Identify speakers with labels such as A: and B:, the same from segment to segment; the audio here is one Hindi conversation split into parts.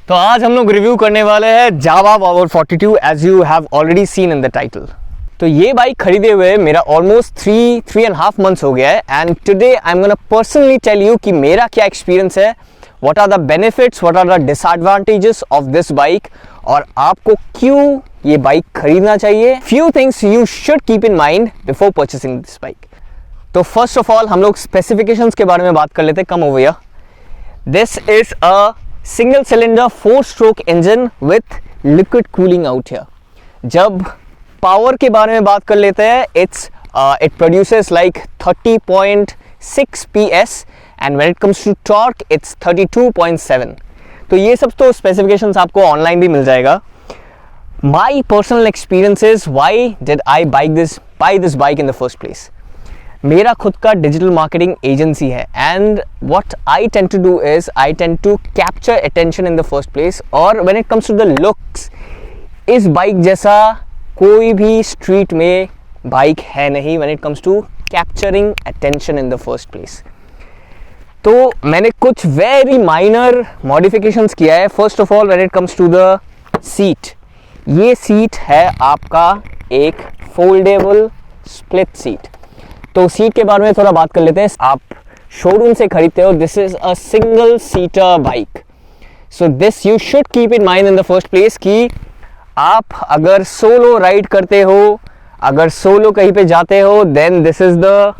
A: तो आज हम लोग रिव्यू करने वाले हैं Jawa power 42 as you have already seen in the title. तो ये बाइक खरीदे हुए मेरा ऑलमोस्ट 3.5 मंथ्स हो गया है and today I am gonna personally tell you कि मेरा क्या एक्सपीरियंस है, what are the benefits, what are the disadvantages of this bike और आपको क्यों ये बाइक खरीदना चाहिए। Few things you should keep in mind before purchasing this bike. तो फर्स्ट ऑफ ऑल हम लोग स्पेसिफिकेशंस के बारे में बात कर लेते हैं। Come over here. This is a single cylinder 4-stroke engine with liquid cooling out here. जब पावर के बारे में बात कर लेते हैं, it produces like 30.6 PS and when it comes to torque it's 32.7। तो ये सब तो स्पेसिफिकेशंस आपको ऑनलाइन भी मिल जाएगा। My personal experience is why did I buy this bike in the first place. मेरा खुद का डिजिटल मार्केटिंग एजेंसी है and what I tend to do is I tend to capture attention in the first place. और when it comes to the looks, इस बाइक जैसा कोई भी स्ट्रीट में बाइक है नहीं when it comes to capturing attention in the first place. तो मैंने कुछ वेरी माइनर मॉडिफिकेशंस किया है। First of all when it comes to the seat, ये सीट है आपका एक फोल्डेबल स्प्लिट सीट। तो सीट के बारे में थोड़ा बात कर लेते हैं। आप शोरूम से खरीदते हो, this is a single seater bike. So this you should keep in mind in the first place कि आप अगर सोलो राइड करते हो, अगर सोलो कहीं पे जाते हो, then this is the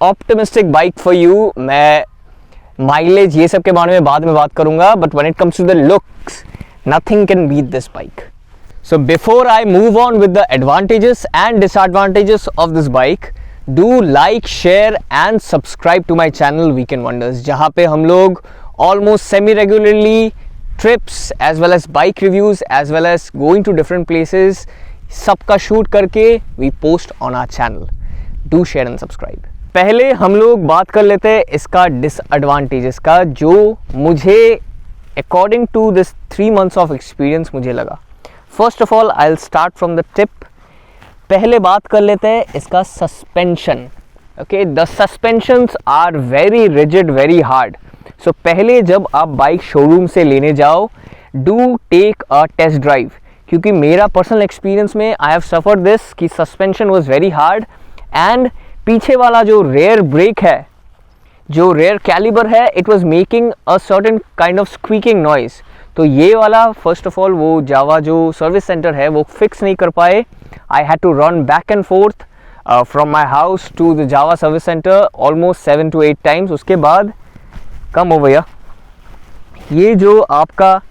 A: optimistic bike for you. मैं माइलेज ये सब के बारे में बाद में बात करूंगा, but when it comes to the looks, nothing can beat this bike. So before I move on with the advantages and disadvantages of this bike, do like, share and subscribe to my channel Weekend Wonders, जहाँ पे हम लोग almost semi-regularly trips as well as bike reviews as well as going to different places सबका shoot करके we post on our channel. Do share and subscribe. पहले हम लोग बात कर लेते हैं इसका disadvantages का, जो मुझे according to this 3 months of experience मुझे लगा। First of all I will start from the tip. पहले बात कर लेते हैं इसका suspension. Okay, the suspensions are very rigid, very hard. So पहले जब आप बाइक शोरूम से लेने जाओ, do take a test drive, क्योंकि मेरा पर्सनल एक्सपीरियंस में आई हैव सफर्ड दिस कि suspension was very hard and पीछे वाला जो रेयर ब्रेक है, जो रेयर कैलिबर है, it was making a certain kind of squeaking noise. तो ये वाला फर्स्ट ऑफ ऑल वो जावा जो सर्विस सेंटर है वो फिक्स नहीं कर पाए। I had to run back and forth from my house to the Java service centre almost 7 to 8 times. उसके बाद कम हो गया, ये जो आपका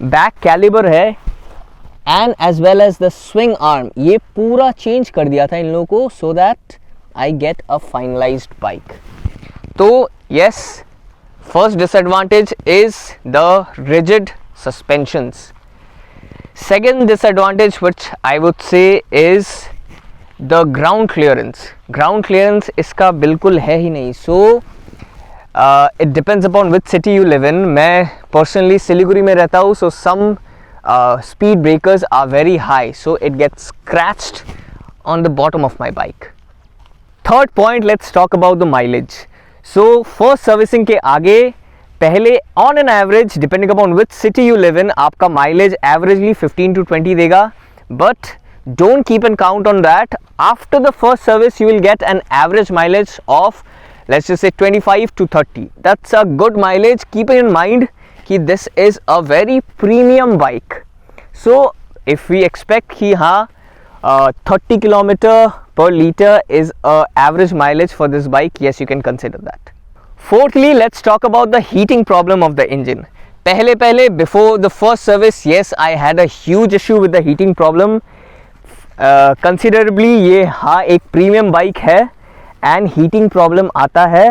A: बैक कैलिबर है and as well as the swing arm, ये पूरा चेंज कर दिया था इन लोगों को so that I get a finalised bike. तो yes, first disadvantage is the rigid suspensions. Second disadvantage which I would say is the ground clearance. Ground clearance इसका बिल्कुल है ही नहीं। So it depends upon which city you live in. मैं personally सिलीगुड़ी में रहता हूँ, so some speed breakers are very high, so it gets scratched on the bottom of my bike. Third point, let's talk about the mileage. So first servicing के आगे पहले on an average depending upon which city you live in, आपका माइलेज एवरेजली 15 to 20 देगा, but don't keep an count on that. After the first service you will get an average mileage of let's just say 25 to 30। That's a good mileage. Keep in mind कि this is a very premium bike. So if we expect कि हाँ 30 kilometer per liter is a average mileage for this bike, yes, you can consider that. Fourthly, let's talk about the heating problem of the engine. पहले before the first service, yes, I had a huge issue with the heating problem. Considerably ये हाँ एक premium bike है and heating problem आता है।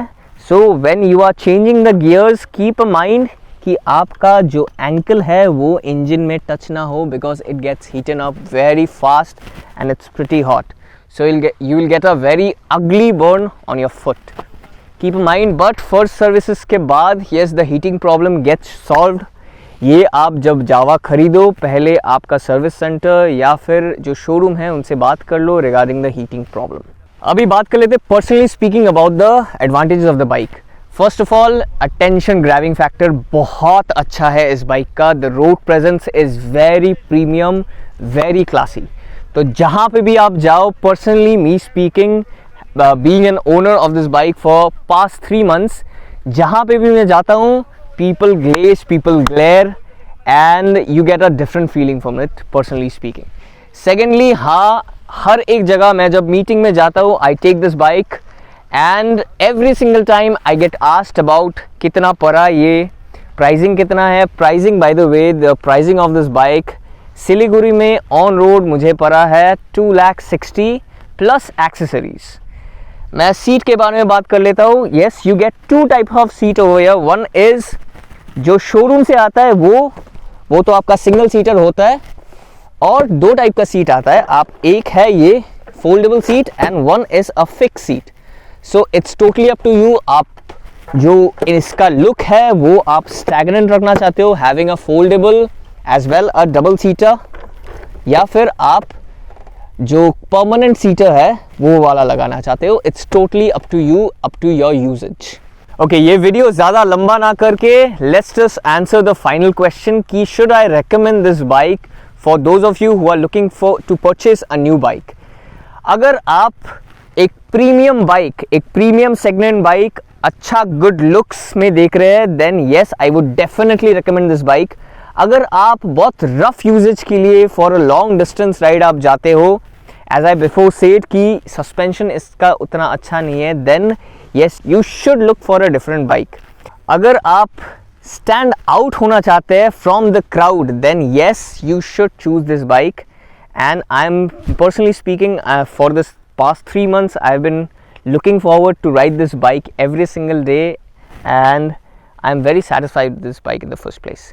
A: So when you are changing the gears, keep in mind कि आपका जो एंकल है वो इंजन में टच ना हो, because it gets heaten up very fast and it's pretty hot. So you will get a very ugly burn on your foot. Keep in mind, but first services के बाद yes, the heating problem gets solved. ये आप जब जावा खरीदो, पहले आपका सर्विस सेंटर या फिर जो शोरूम है उनसे बात कर लो रिगार्डिंग द हीटिंग प्रॉब्लम। अभी बात कर लेते personally speaking about the advantages of the bike. First of all attention grabbing factor बहुत अच्छा है इस बाइक का. The road presence is very premium, very classy. तो जहाँ पे भी आप जाओ, personally me speaking, being an owner of this bike for past 3 months, जहाँ पे भी मैं जाता हूँ, people glaze, people glare, and you get a different feeling from it, personally speaking. Secondly, हाँ, हर एक जगह मैं जब मीटिंग में जाता हूँ, I take this bike and every single time I get asked about कितना पड़ा, ये प्राइसिंग कितना है. Pricing, by the way, the pricing of this bike Siliguri में ऑन रोड मुझे पड़ा है 2,60,000 प्लस एक्सेसरीज. मैं सीट के बारे में बात कर लेता हूँ. Yes, you get 2 type of seat over here. One is जो शोरूम से आता है वो तो आपका सिंगल सीटर होता है, और 2 टाइप का सीट आता है. आप एक है ये foldable seat and one is a fix seat. So it's totally up to you. आप जो इसका लुक है वो आप स्टैगनेंट रखना चाहते हो, having a foldable as well a double seater, या फिर आप जो परमानेंट सीटर है वो वाला लगाना चाहते हो. It's totally up to you, up to your usage. Okay, ये वीडियो ज़्यादा लंबा ना करके let's just answer the final question कि should I recommend this bike for those of you who are looking for to purchase a new bike. अगर आप एक प्रीमियम बाइक, एक प्रीमियम सेगमेंट बाइक, अच्छा गुड लुक्स में देख रहे हैं, then yes, I would definitely recommend this bike. अगर आप बहुत रफ यूजेज के लिए for a long distance ride आप जाते हो, एज आई बिफोर सेड कि सस्पेंशन इसका उतना अच्छा नहीं है, then yes, you should look for a different bike. अगर आप स्टैंड आउट होना चाहते हैं from the crowd, then yes, you should choose this bike. And I am personally speaking, for this past 3 months I have been looking forward to ride this bike every single day, and I am very satisfied with this bike in the first place.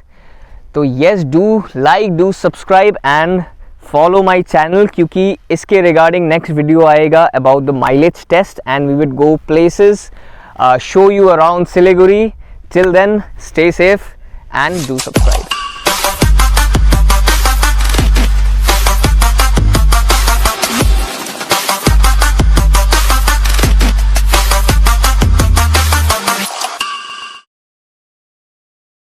A: So yes, do like, do subscribe and follow my channel, क्योंकि इसके regarding next video आएगा about the mileage test and we would go places, show you around Siliguri. Till then, stay safe and do subscribe.